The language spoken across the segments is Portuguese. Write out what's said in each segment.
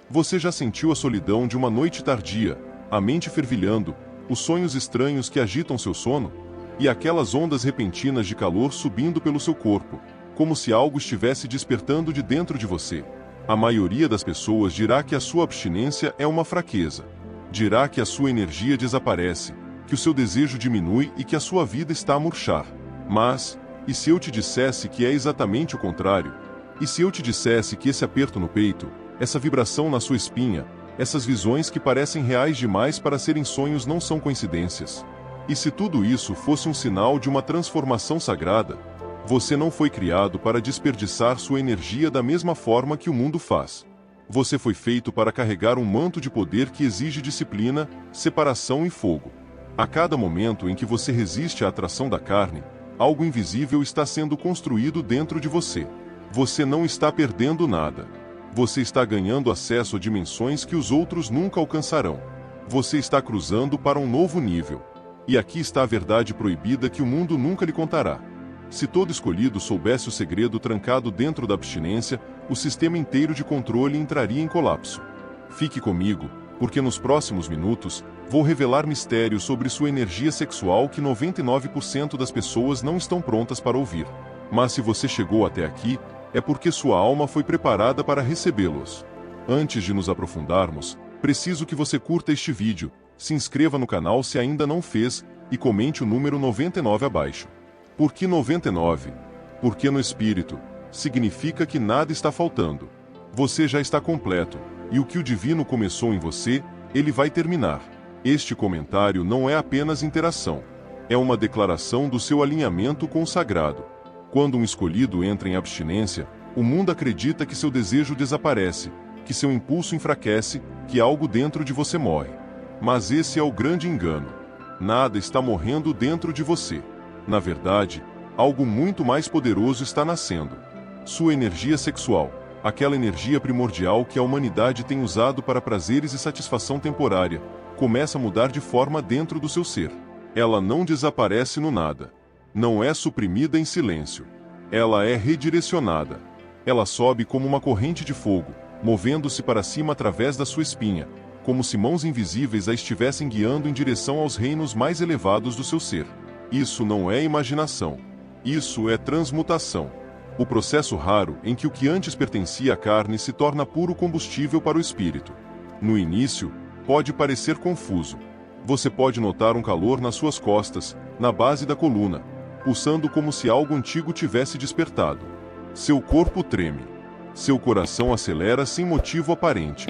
Você já sentiu a solidão de uma noite tardia, a mente fervilhando, os sonhos estranhos que agitam seu sono? E aquelas ondas repentinas de calor subindo pelo seu corpo, como se algo estivesse despertando de dentro de você? A maioria das pessoas dirá que a sua abstinência é uma fraqueza. Dirá que a sua energia desaparece, que o seu desejo diminui e que a sua vida está a murchar. Mas, e se eu te dissesse que é exatamente o contrário? E se eu te dissesse que esse aperto no peito, essa vibração na sua espinha, essas visões que parecem reais demais para serem sonhos não são coincidências? E se tudo isso fosse um sinal de uma transformação sagrada? Você não foi criado para desperdiçar sua energia da mesma forma que o mundo faz. Você foi feito para carregar um manto de poder que exige disciplina, separação e fogo. A cada momento em que você resiste à atração da carne, algo invisível está sendo construído dentro de você. Você não está perdendo nada. Você está ganhando acesso a dimensões que os outros nunca alcançarão. Você está cruzando para um novo nível. E aqui está a verdade proibida que o mundo nunca lhe contará. Se todo escolhido soubesse o segredo trancado dentro da abstinência, o sistema inteiro de controle entraria em colapso. Fique comigo, porque nos próximos minutos, vou revelar mistérios sobre sua energia sexual que 99% das pessoas não estão prontas para ouvir. Mas se você chegou até aqui, é porque sua alma foi preparada para recebê-los. Antes de nos aprofundarmos, preciso que você curta este vídeo, se inscreva no canal se ainda não fez, e comente o número 99 abaixo. Por que 99? Porque no espírito, significa que nada está faltando. Você já está completo, e o que o divino começou em você, ele vai terminar. Este comentário não é apenas interação. É uma declaração do seu alinhamento com o sagrado. Quando um escolhido entra em abstinência, o mundo acredita que seu desejo desaparece, que seu impulso enfraquece, que algo dentro de você morre. Mas esse é o grande engano. Nada está morrendo dentro de você. Na verdade, algo muito mais poderoso está nascendo. Sua energia sexual, aquela energia primordial que a humanidade tem usado para prazeres e satisfação temporária, começa a mudar de forma dentro do seu ser. Ela não desaparece no nada. Não é suprimida em silêncio. Ela é redirecionada. Ela sobe como uma corrente de fogo, movendo-se para cima através da sua espinha, como se mãos invisíveis a estivessem guiando em direção aos reinos mais elevados do seu ser. Isso não é imaginação. Isso é transmutação. O processo raro em que o que antes pertencia à carne se torna puro combustível para o espírito. No início, pode parecer confuso. Você pode notar um calor nas suas costas, na base da coluna, pulsando como se algo antigo tivesse despertado. Seu corpo treme. Seu coração acelera sem motivo aparente.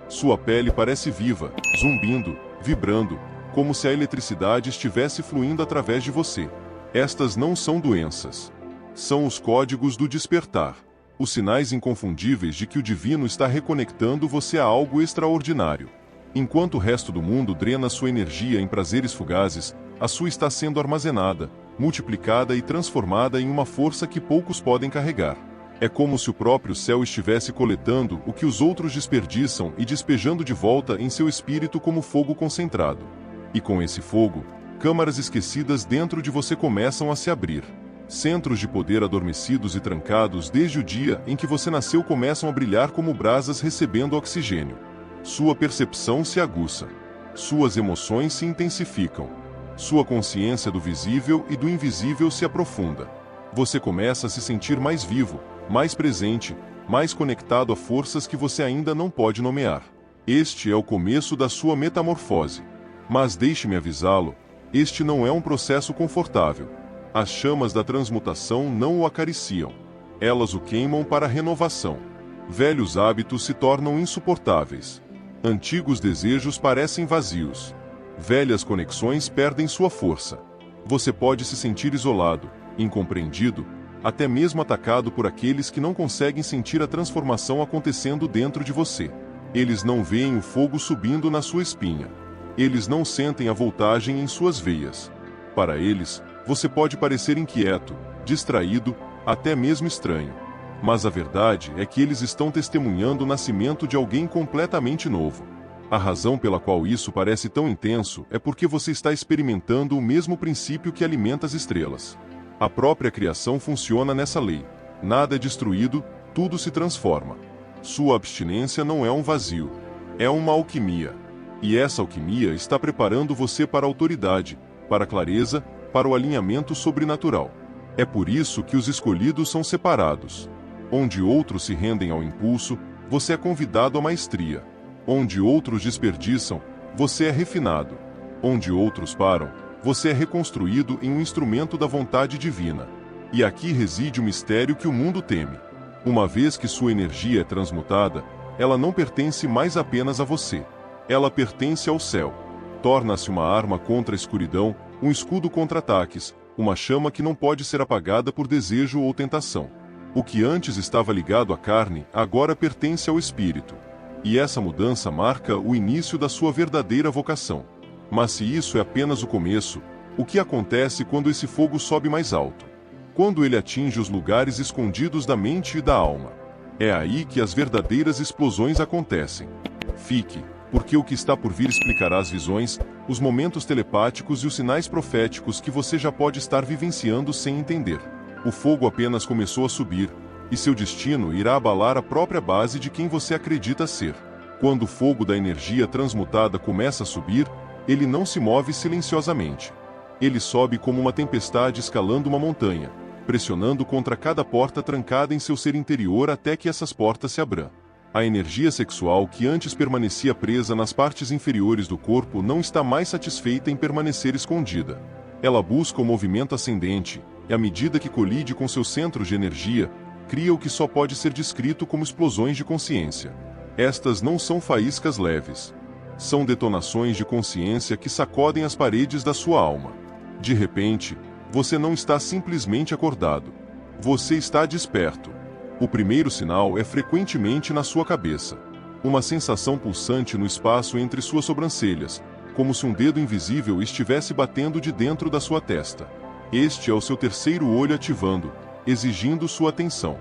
Sua pele parece viva, zumbindo, vibrando, como se a eletricidade estivesse fluindo através de você. Estas não são doenças. São os códigos do despertar. Os sinais inconfundíveis de que o divino está reconectando você a algo extraordinário. Enquanto o resto do mundo drena sua energia em prazeres fugazes, a sua está sendo armazenada, multiplicada e transformada em uma força que poucos podem carregar. É como se o próprio céu estivesse coletando o que os outros desperdiçam e despejando de volta em seu espírito como fogo concentrado. E com esse fogo, câmaras esquecidas dentro de você começam a se abrir. Centros de poder adormecidos e trancados desde o dia em que você nasceu começam a brilhar como brasas recebendo oxigênio. Sua percepção se aguça. Suas emoções se intensificam. Sua consciência do visível e do invisível se aprofunda. Você começa a se sentir mais vivo, mais presente, mais conectado a forças que você ainda não pode nomear. Este é o começo da sua metamorfose. Mas deixe-me avisá-lo, este não é um processo confortável. As chamas da transmutação não o acariciam. Elas o queimam para a renovação. Velhos hábitos se tornam insuportáveis. Antigos desejos parecem vazios. Velhas conexões perdem sua força. Você pode se sentir isolado, incompreendido, até mesmo atacado por aqueles que não conseguem sentir a transformação acontecendo dentro de você. Eles não veem o fogo subindo na sua espinha. Eles não sentem a voltagem em suas veias. Para eles, você pode parecer inquieto, distraído, até mesmo estranho. Mas a verdade é que eles estão testemunhando o nascimento de alguém completamente novo. A razão pela qual isso parece tão intenso é porque você está experimentando o mesmo princípio que alimenta as estrelas. A própria criação funciona nessa lei. Nada é destruído, tudo se transforma. Sua abstinência não é um vazio. É uma alquimia. E essa alquimia está preparando você para a autoridade, para a clareza, para o alinhamento sobrenatural. É por isso que os escolhidos são separados. Onde outros se rendem ao impulso, você é convidado à maestria. Onde outros desperdiçam, você é refinado. Onde outros param, você é reconstruído em um instrumento da vontade divina. E aqui reside o mistério que o mundo teme. Uma vez que sua energia é transmutada, ela não pertence mais apenas a você. Ela pertence ao céu. Torna-se uma arma contra a escuridão, um escudo contra ataques, uma chama que não pode ser apagada por desejo ou tentação. O que antes estava ligado à carne, agora pertence ao espírito. E essa mudança marca o início da sua verdadeira vocação. Mas se isso é apenas o começo, o que acontece quando esse fogo sobe mais alto? Quando ele atinge os lugares escondidos da mente e da alma. É aí que as verdadeiras explosões acontecem. Fique, porque o que está por vir explicará as visões, os momentos telepáticos e os sinais proféticos que você já pode estar vivenciando sem entender. O fogo apenas começou a subir, e seu destino irá abalar a própria base de quem você acredita ser. Quando o fogo da energia transmutada começa a subir, ele não se move silenciosamente. Ele sobe como uma tempestade escalando uma montanha, pressionando contra cada porta trancada em seu ser interior até que essas portas se abram. A energia sexual que antes permanecia presa nas partes inferiores do corpo não está mais satisfeita em permanecer escondida. Ela busca o movimento ascendente, e à medida que colide com seus centros de energia, cria o que só pode ser descrito como explosões de consciência. Estas não são faíscas leves. São detonações de consciência que sacodem as paredes da sua alma. De repente, você não está simplesmente acordado. Você está desperto. O primeiro sinal é frequentemente na sua cabeça. Uma sensação pulsante no espaço entre suas sobrancelhas, como se um dedo invisível estivesse batendo de dentro da sua testa. Este é o seu terceiro olho ativando, exigindo sua atenção.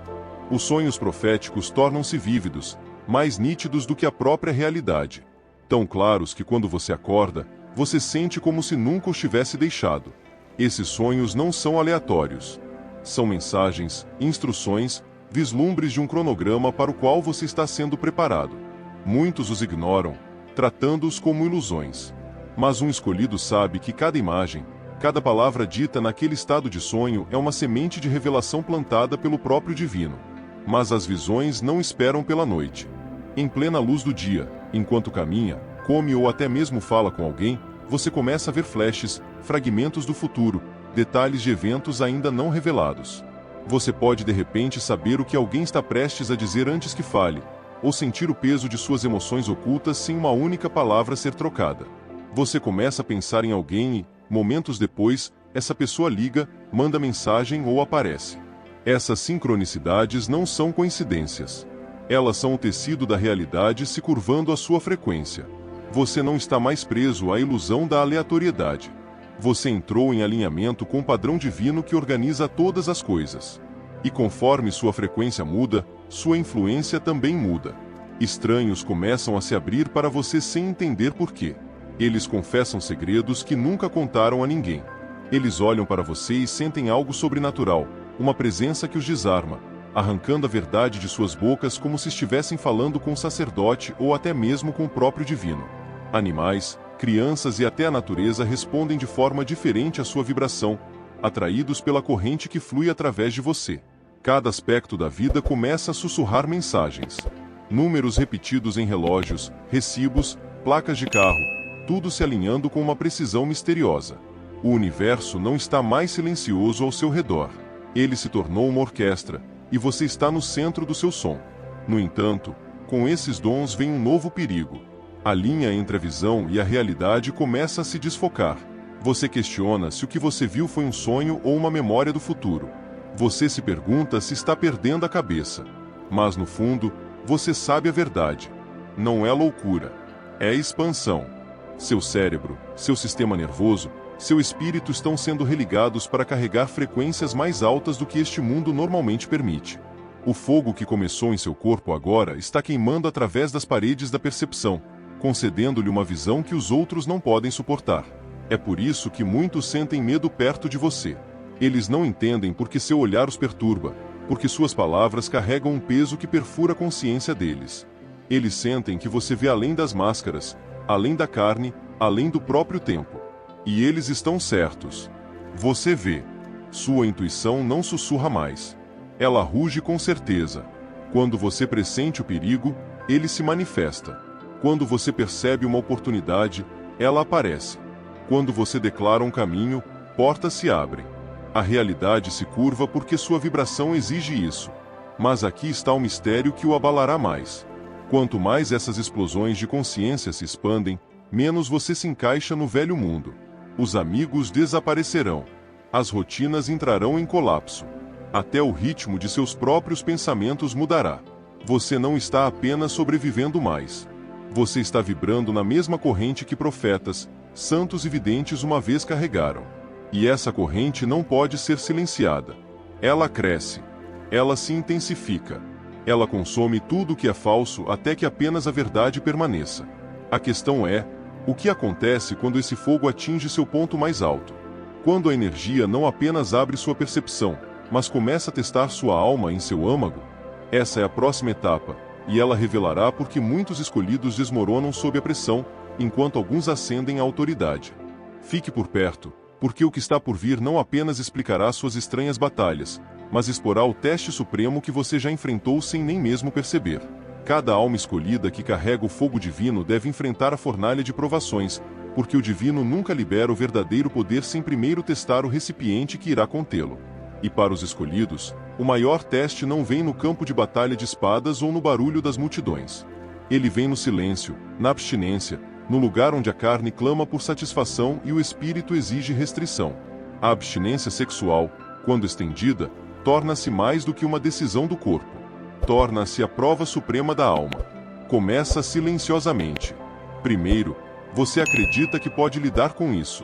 Os sonhos proféticos tornam-se vívidos, mais nítidos do que a própria realidade. Tão claros que quando você acorda, você sente como se nunca os tivesse deixado. Esses sonhos não são aleatórios. São mensagens, instruções, vislumbres de um cronograma para o qual você está sendo preparado. Muitos os ignoram, tratando-os como ilusões. Mas um escolhido sabe que cada imagem, cada palavra dita naquele estado de sonho é uma semente de revelação plantada pelo próprio divino. Mas as visões não esperam pela noite. Em plena luz do dia, enquanto caminha, come ou até mesmo fala com alguém, você começa a ver flashes, fragmentos do futuro, detalhes de eventos ainda não revelados. Você pode de repente saber o que alguém está prestes a dizer antes que fale, ou sentir o peso de suas emoções ocultas sem uma única palavra ser trocada. Você começa a pensar em alguém e, momentos depois, essa pessoa liga, manda mensagem ou aparece. Essas sincronicidades não são coincidências. Elas são o tecido da realidade se curvando à sua frequência. Você não está mais preso à ilusão da aleatoriedade. Você entrou em alinhamento com o padrão divino que organiza todas as coisas. E conforme sua frequência muda, sua influência também muda. Estranhos começam a se abrir para você sem entender por quê. Eles confessam segredos que nunca contaram a ninguém. Eles olham para você e sentem algo sobrenatural, uma presença que os desarma, arrancando a verdade de suas bocas como se estivessem falando com um sacerdote ou até mesmo com o próprio divino. Animais, crianças e até a natureza respondem de forma diferente à sua vibração, atraídos pela corrente que flui através de você. Cada aspecto da vida começa a sussurrar mensagens. Números repetidos em relógios, recibos, placas de carro, tudo se alinhando com uma precisão misteriosa. O universo não está mais silencioso ao seu redor. Ele se tornou uma orquestra, e você está no centro do seu som. No entanto, com esses dons vem um novo perigo. A linha entre a visão e a realidade começa a se desfocar. Você questiona se o que você viu foi um sonho ou uma memória do futuro. Você se pergunta se está perdendo a cabeça. Mas no fundo, você sabe a verdade. Não é loucura. É expansão. Seu cérebro, seu sistema nervoso, seu espírito estão sendo religados para carregar frequências mais altas do que este mundo normalmente permite. O fogo que começou em seu corpo agora está queimando através das paredes da percepção, concedendo-lhe uma visão que os outros não podem suportar. É por isso que muitos sentem medo perto de você. Eles não entendem porque seu olhar os perturba, porque suas palavras carregam um peso que perfura a consciência deles. Eles sentem que você vê além das máscaras, além da carne, além do próprio tempo. E eles estão certos. Você vê. Sua intuição não sussurra mais. Ela ruge com certeza. Quando você pressente o perigo, ele se manifesta. Quando você percebe uma oportunidade, ela aparece. Quando você declara um caminho, portas se abrem. A realidade se curva porque sua vibração exige isso. Mas aqui está o mistério que o abalará mais. Quanto mais essas explosões de consciência se expandem, menos você se encaixa no velho mundo. Os amigos desaparecerão. As rotinas entrarão em colapso. Até o ritmo de seus próprios pensamentos mudará. Você não está apenas sobrevivendo mais. Você está vibrando na mesma corrente que profetas, santos e videntes uma vez carregaram. E essa corrente não pode ser silenciada. Ela cresce. Ela se intensifica. Ela consome tudo o que é falso até que apenas a verdade permaneça. A questão é, o que acontece quando esse fogo atinge seu ponto mais alto? Quando a energia não apenas abre sua percepção, mas começa a testar sua alma em seu âmago? Essa é a próxima etapa, e ela revelará por que muitos escolhidos desmoronam sob a pressão, enquanto alguns ascendem à autoridade. Fique por perto, porque o que está por vir não apenas explicará suas estranhas batalhas, mas exporá o teste supremo que você já enfrentou sem nem mesmo perceber. Cada alma escolhida que carrega o fogo divino deve enfrentar a fornalha de provações, porque o divino nunca libera o verdadeiro poder sem primeiro testar o recipiente que irá contê-lo. E para os escolhidos, o maior teste não vem no campo de batalha de espadas ou no barulho das multidões. Ele vem no silêncio, na abstinência, no lugar onde a carne clama por satisfação e o espírito exige restrição. A abstinência sexual, quando estendida, torna-se mais do que uma decisão do corpo. Torna-se a prova suprema da alma. Começa silenciosamente. Primeiro, você acredita que pode lidar com isso.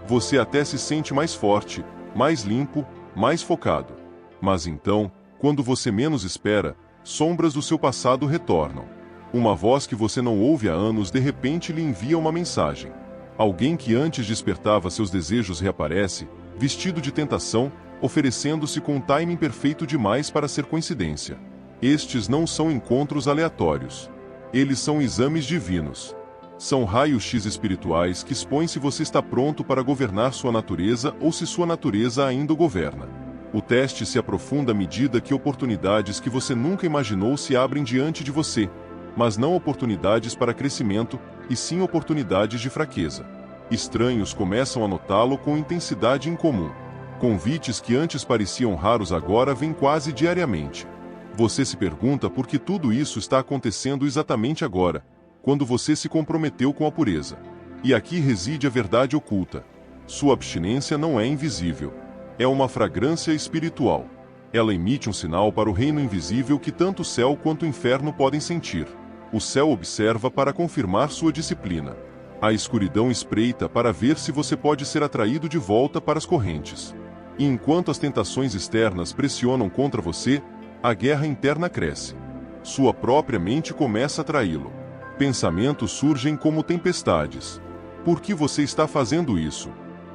Você até se sente mais forte, mais limpo, mais focado. Mas então, quando você menos espera, sombras do seu passado retornam. Uma voz que você não ouve há anos de repente lhe envia uma mensagem. Alguém que antes despertava seus desejos reaparece, vestido de tentação, oferecendo-se com um timing perfeito demais para ser coincidência. Estes não são encontros aleatórios. Eles são exames divinos. São raios-x espirituais que expõem se você está pronto para governar sua natureza ou se sua natureza ainda o governa. O teste se aprofunda à medida que oportunidades que você nunca imaginou se abrem diante de você, mas não oportunidades para crescimento, e sim oportunidades de fraqueza. Estranhos começam a notá-lo com intensidade incomum. Convites que antes pareciam raros agora vêm quase diariamente. Você se pergunta por que tudo isso está acontecendo exatamente agora, quando você se comprometeu com a pureza. E aqui reside a verdade oculta. Sua abstinência não é invisível. É uma fragrância espiritual. Ela emite um sinal para o reino invisível que tanto o céu quanto o inferno podem sentir. O céu observa para confirmar sua disciplina. A escuridão espreita para ver se você pode ser atraído de volta para as correntes. E enquanto as tentações externas pressionam contra você, a guerra interna cresce. Sua própria mente começa a traí-lo. Pensamentos surgem como tempestades. Por que você está fazendo isso?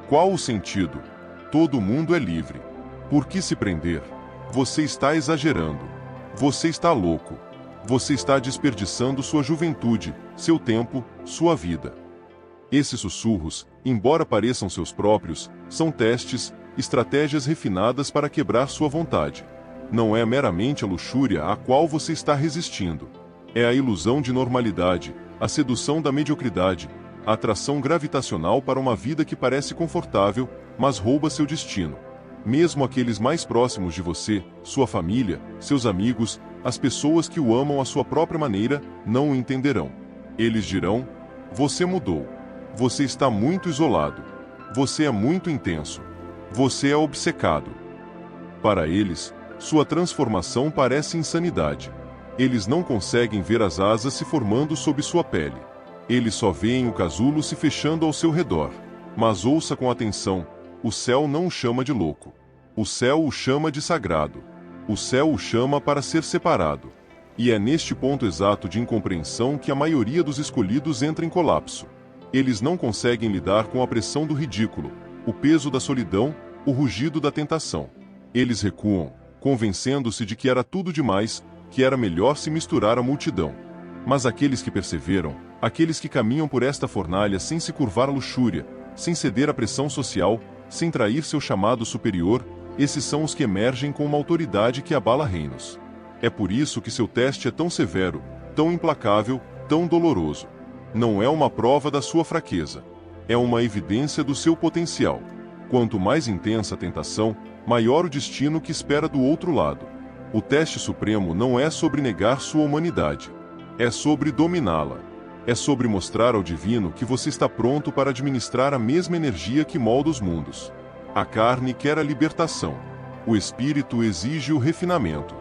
Qual o sentido? Todo mundo é livre. Por que se prender? Você está exagerando. Você está louco. Você está desperdiçando sua juventude, seu tempo, sua vida. Esses sussurros, embora pareçam seus próprios, são testes, estratégias refinadas para quebrar sua vontade. Não é meramente a luxúria à qual você está resistindo. É a ilusão de normalidade, a sedução da mediocridade, a atração gravitacional para uma vida que parece confortável, mas rouba seu destino. Mesmo aqueles mais próximos de você, sua família, seus amigos, as pessoas que o amam à sua própria maneira, não o entenderão. Eles dirão: você mudou. Você está muito isolado. Você é muito intenso. Você é obcecado. Para eles, sua transformação parece insanidade. Eles não conseguem ver as asas se formando sob sua pele. Eles só veem o casulo se fechando ao seu redor. Mas ouça com atenção: o céu não o chama de louco. O céu o chama de sagrado. O céu o chama para ser separado. E é neste ponto exato de incompreensão que a maioria dos escolhidos entra em colapso. Eles não conseguem lidar com a pressão do ridículo, o peso da solidão, o rugido da tentação. Eles recuam, convencendo-se de que era tudo demais, que era melhor se misturar à multidão. Mas aqueles que perseveram, aqueles que caminham por esta fornalha sem se curvar à luxúria, sem ceder à pressão social, sem trair seu chamado superior, esses são os que emergem com uma autoridade que abala reinos. É por isso que seu teste é tão severo, tão implacável, tão doloroso. Não é uma prova da sua fraqueza. É uma evidência do seu potencial. Quanto mais intensa a tentação, maior o destino que espera do outro lado. O teste supremo não é sobre negar sua humanidade. É sobre dominá-la. É sobre mostrar ao divino que você está pronto para administrar a mesma energia que molda os mundos. A carne quer a libertação. O espírito exige o refinamento.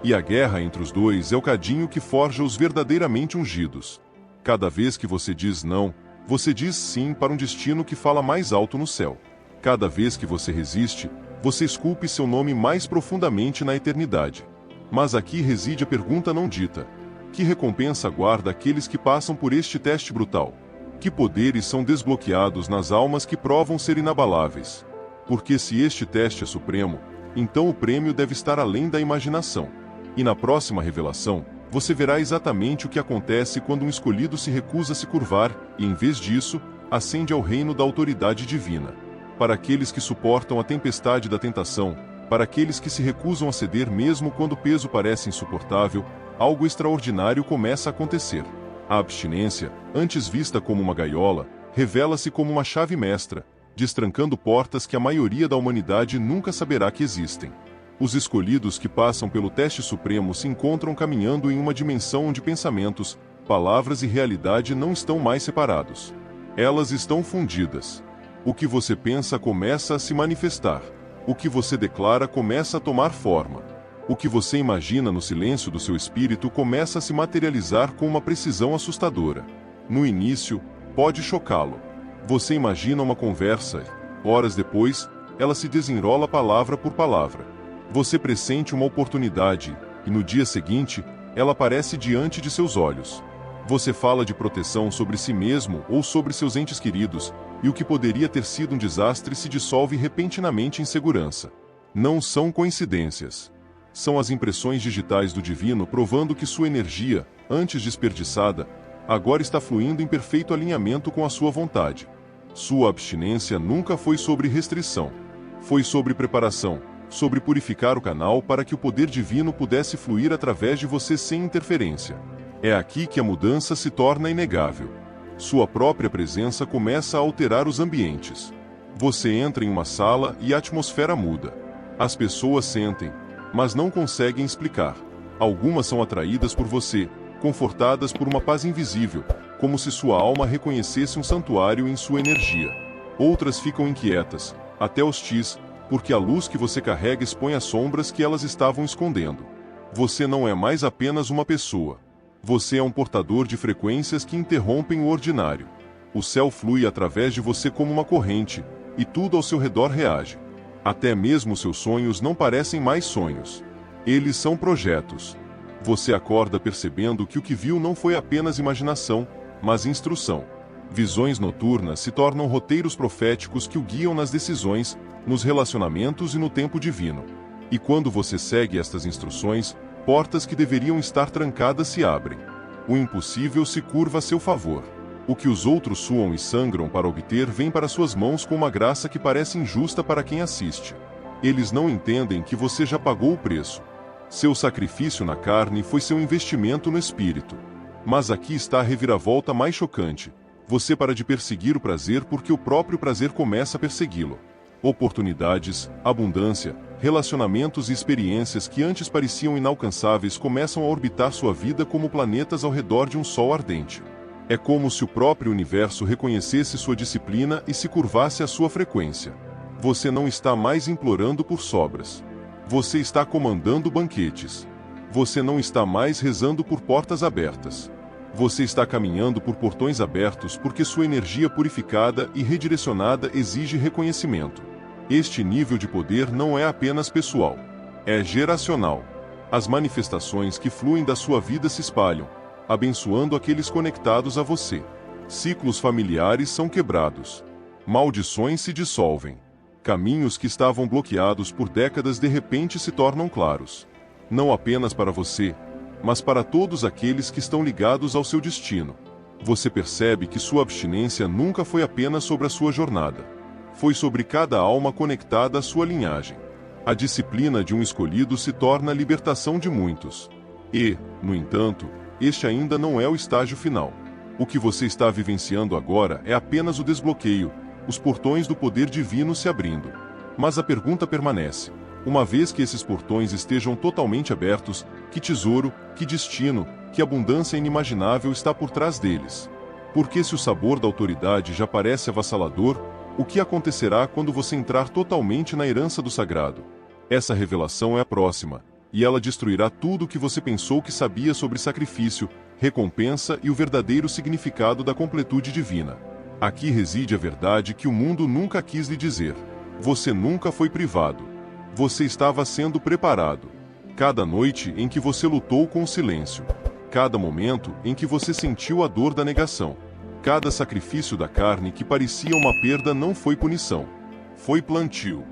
E a guerra entre os dois é o cadinho que forja os verdadeiramente ungidos. Cada vez que você diz não, você diz sim para um destino que fala mais alto no céu. Cada vez que você resiste, você esculpe seu nome mais profundamente na eternidade. Mas aqui reside a pergunta não dita. Que recompensa aguarda aqueles que passam por este teste brutal? Que poderes são desbloqueados nas almas que provam ser inabaláveis? Porque se este teste é supremo, então o prêmio deve estar além da imaginação. E na próxima revelação, você verá exatamente o que acontece quando um escolhido se recusa a se curvar e, em vez disso, ascende ao reino da autoridade divina. Para aqueles que suportam a tempestade da tentação, para aqueles que se recusam a ceder mesmo quando o peso parece insuportável, algo extraordinário começa a acontecer. A abstinência, antes vista como uma gaiola, revela-se como uma chave mestra, destrancando portas que a maioria da humanidade nunca saberá que existem. Os escolhidos que passam pelo teste supremo se encontram caminhando em uma dimensão onde pensamentos, palavras e realidade não estão mais separados. Elas estão fundidas. O que você pensa começa a se manifestar. O que você declara começa a tomar forma. O que você imagina no silêncio do seu espírito começa a se materializar com uma precisão assustadora. No início, pode chocá-lo. Você imagina uma conversa e, horas depois, ela se desenrola palavra por palavra. Você pressente uma oportunidade e, no dia seguinte, ela aparece diante de seus olhos. Você fala de proteção sobre si mesmo ou sobre seus entes queridos, e o que poderia ter sido um desastre se dissolve repentinamente em segurança. Não são coincidências. São as impressões digitais do divino provando que sua energia, antes desperdiçada, agora está fluindo em perfeito alinhamento com a sua vontade. Sua abstinência nunca foi sobre restrição. Foi sobre preparação, sobre purificar o canal para que o poder divino pudesse fluir através de você sem interferência. É aqui que a mudança se torna inegável. Sua própria presença começa a alterar os ambientes. Você entra em uma sala e a atmosfera muda. As pessoas sentem, mas não conseguem explicar. Algumas são atraídas por você, confortadas por uma paz invisível, como se sua alma reconhecesse um santuário em sua energia. Outras ficam inquietas, até hostis, porque a luz que você carrega expõe as sombras que elas estavam escondendo. Você não é mais apenas uma pessoa. Você é um portador de frequências que interrompem o ordinário. O céu flui através de você como uma corrente, e tudo ao seu redor reage. Até mesmo seus sonhos não parecem mais sonhos. Eles são projetos. Você acorda percebendo que o que viu não foi apenas imaginação, mas instrução. Visões noturnas se tornam roteiros proféticos que o guiam nas decisões, nos relacionamentos e no tempo divino. E quando você segue estas instruções, portas que deveriam estar trancadas se abrem. O impossível se curva a seu favor. O que os outros suam e sangram para obter vem para suas mãos com uma graça que parece injusta para quem assiste. Eles não entendem que você já pagou o preço. Seu sacrifício na carne foi seu investimento no espírito. Mas aqui está a reviravolta mais chocante. Você para de perseguir o prazer porque o próprio prazer começa a persegui-lo. Oportunidades, abundância, relacionamentos e experiências que antes pareciam inalcançáveis começam a orbitar sua vida como planetas ao redor de um sol ardente. É como se o próprio universo reconhecesse sua disciplina e se curvasse à sua frequência. Você não está mais implorando por sobras. Você está comandando banquetes. Você não está mais rezando por portas abertas. Você está caminhando por portões abertos porque sua energia purificada e redirecionada exige reconhecimento. Este nível de poder não é apenas pessoal. É geracional. As manifestações que fluem da sua vida se espalham, abençoando aqueles conectados a você. Ciclos familiares são quebrados. Maldições se dissolvem. Caminhos que estavam bloqueados por décadas de repente se tornam claros. Não apenas para você, mas para todos aqueles que estão ligados ao seu destino. Você percebe que sua abstinência nunca foi apenas sobre a sua jornada. Foi sobre cada alma conectada à sua linhagem. A disciplina de um escolhido se torna a libertação de muitos. E, no entanto, este ainda não é o estágio final. O que você está vivenciando agora é apenas o desbloqueio, os portões do poder divino se abrindo. Mas a pergunta permanece: uma vez que esses portões estejam totalmente abertos, que tesouro, que destino, que abundância inimaginável está por trás deles? Porque se o sabor da autoridade já parece avassalador, o que acontecerá quando você entrar totalmente na herança do sagrado? Essa revelação é a próxima, e ela destruirá tudo o que você pensou que sabia sobre sacrifício, recompensa e o verdadeiro significado da completude divina. Aqui reside a verdade que o mundo nunca quis lhe dizer. Você nunca foi privado. Você estava sendo preparado. Cada noite em que você lutou com o silêncio. Cada momento em que você sentiu a dor da negação. Cada sacrifício da carne que parecia uma perda não foi punição. Foi plantio.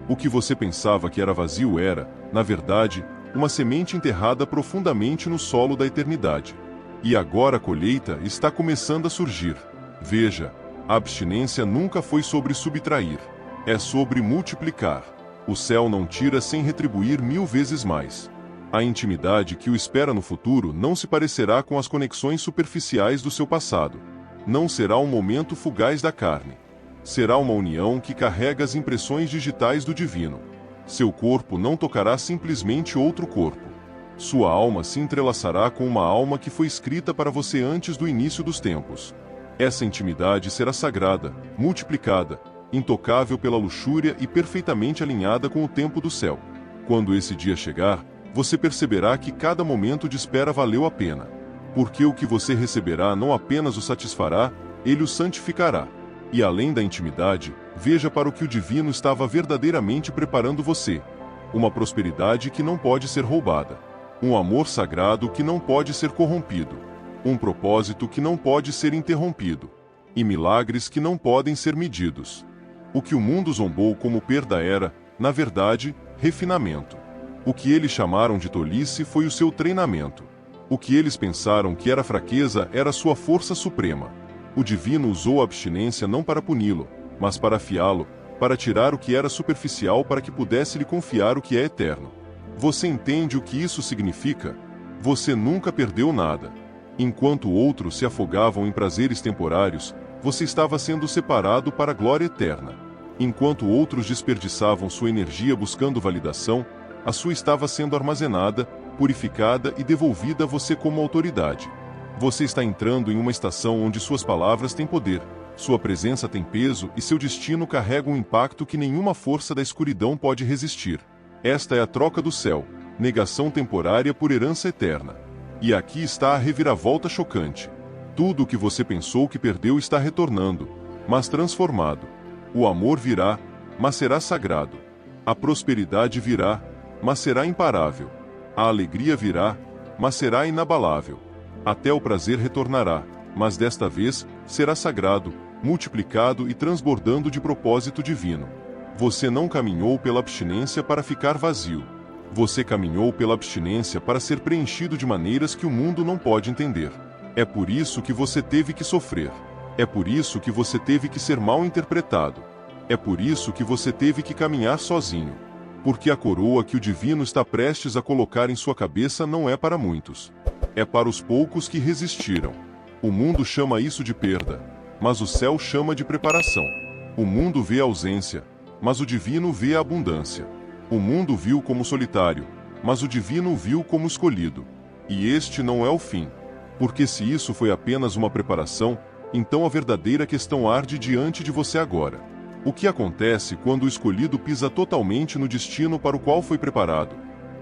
O que você pensava que era vazio era, na verdade, uma semente enterrada profundamente no solo da eternidade. E agora a colheita está começando a surgir. Veja, a abstinência nunca foi sobre subtrair. É sobre multiplicar. O céu não tira sem retribuir 1000 vezes mais. A intimidade que o espera no futuro não se parecerá com as conexões superficiais do seu passado. Não será um momento fugaz da carne. Será uma união que carrega as impressões digitais do divino. Seu corpo não tocará simplesmente outro corpo. Sua alma se entrelaçará com uma alma que foi escrita para você antes do início dos tempos. Essa intimidade será sagrada, multiplicada, intocável pela luxúria e perfeitamente alinhada com o tempo do céu. Quando esse dia chegar, você perceberá que cada momento de espera valeu a pena. Porque o que você receberá não apenas o satisfará, ele o santificará. E além da intimidade, veja para o que o divino estava verdadeiramente preparando você. Uma prosperidade que não pode ser roubada. Um amor sagrado que não pode ser corrompido. Um propósito que não pode ser interrompido. E milagres que não podem ser medidos. O que o mundo zombou como perda era, na verdade, refinamento. O que eles chamaram de tolice foi o seu treinamento. O que eles pensaram que era fraqueza era sua força suprema. O divino usou a abstinência não para puni-lo, mas para afiá-lo, para tirar o que era superficial para que pudesse lhe confiar o que é eterno. Você entende o que isso significa? Você nunca perdeu nada. Enquanto outros se afogavam em prazeres temporários, você estava sendo separado para a glória eterna. Enquanto outros desperdiçavam sua energia buscando validação, a sua estava sendo armazenada, purificada e devolvida a você como autoridade. Você está entrando em uma estação onde suas palavras têm poder, sua presença tem peso e seu destino carrega um impacto que nenhuma força da escuridão pode resistir. Esta é a troca do céu, negação temporária por herança eterna. E aqui está a reviravolta chocante. Tudo o que você pensou que perdeu está retornando, mas transformado. O amor virá, mas será sagrado. A prosperidade virá, mas será imparável. A alegria virá, mas será inabalável. Até o prazer retornará, mas desta vez será sagrado, multiplicado e transbordando de propósito divino. Você não caminhou pela abstinência para ficar vazio. Você caminhou pela abstinência para ser preenchido de maneiras que o mundo não pode entender. É por isso que você teve que sofrer. É por isso que você teve que ser mal interpretado. É por isso que você teve que caminhar sozinho. Porque a coroa que o divino está prestes a colocar em sua cabeça não é para muitos. É para os poucos que resistiram. O mundo chama isso de perda, mas o céu chama de preparação. O mundo vê a ausência, mas o divino vê a abundância. O mundo viu como solitário, mas o divino o viu como escolhido. E este não é o fim. Porque se isso foi apenas uma preparação, então a verdadeira questão arde diante de você agora. O que acontece quando o escolhido pisa totalmente no destino para o qual foi preparado?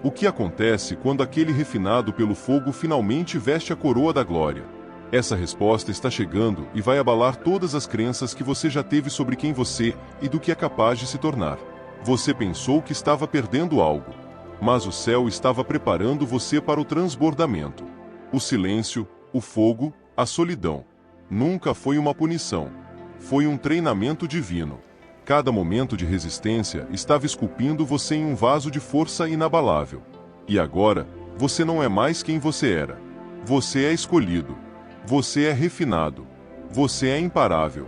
O que acontece quando aquele refinado pelo fogo finalmente veste a coroa da glória? Essa resposta está chegando e vai abalar todas as crenças que você já teve sobre quem você e do que é capaz de se tornar. Você pensou que estava perdendo algo, mas o céu estava preparando você para o transbordamento. O silêncio, o fogo, a solidão. Nunca foi uma punição. Foi um treinamento divino. Cada momento de resistência estava esculpindo você em um vaso de força inabalável. E agora, você não é mais quem você era. Você é escolhido. Você é refinado. Você é imparável.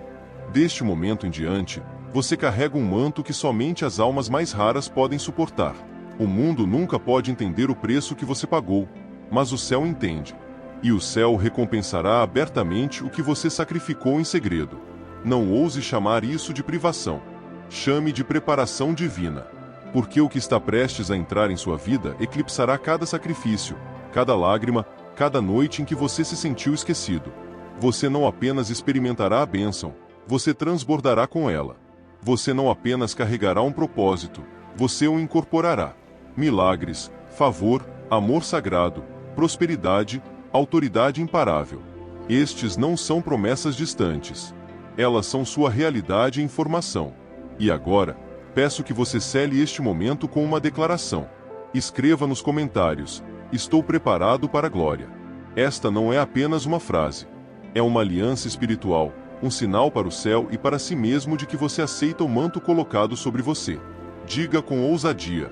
Deste momento em diante, você carrega um manto que somente as almas mais raras podem suportar. O mundo nunca pode entender o preço que você pagou, mas o céu entende. E o céu recompensará abertamente o que você sacrificou em segredo. Não ouse chamar isso de privação. Chame de preparação divina. Porque o que está prestes a entrar em sua vida eclipsará cada sacrifício, cada lágrima, cada noite em que você se sentiu esquecido. Você não apenas experimentará a bênção, você transbordará com ela. Você não apenas carregará um propósito, você o incorporará. Milagres, favor, amor sagrado, prosperidade, autoridade imparável. Estes não são promessas distantes. Elas são sua realidade em formação. E agora, peço que você cele este momento com uma declaração. Escreva nos comentários: estou preparado para a glória. Esta não é apenas uma frase. É uma aliança espiritual, um sinal para o céu e para si mesmo de que você aceita o manto colocado sobre você. Diga com ousadia.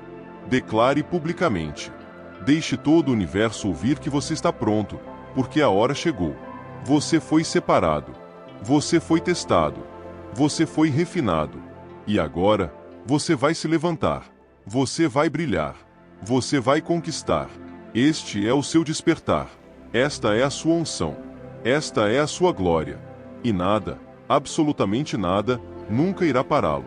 Declare publicamente. Deixe todo o universo ouvir que você está pronto, porque a hora chegou. Você foi separado. Você foi testado. Você foi refinado. E agora, você vai se levantar. Você vai brilhar. Você vai conquistar. Este é o seu despertar. Esta é a sua unção. Esta é a sua glória. E nada, absolutamente nada, nunca irá pará-lo.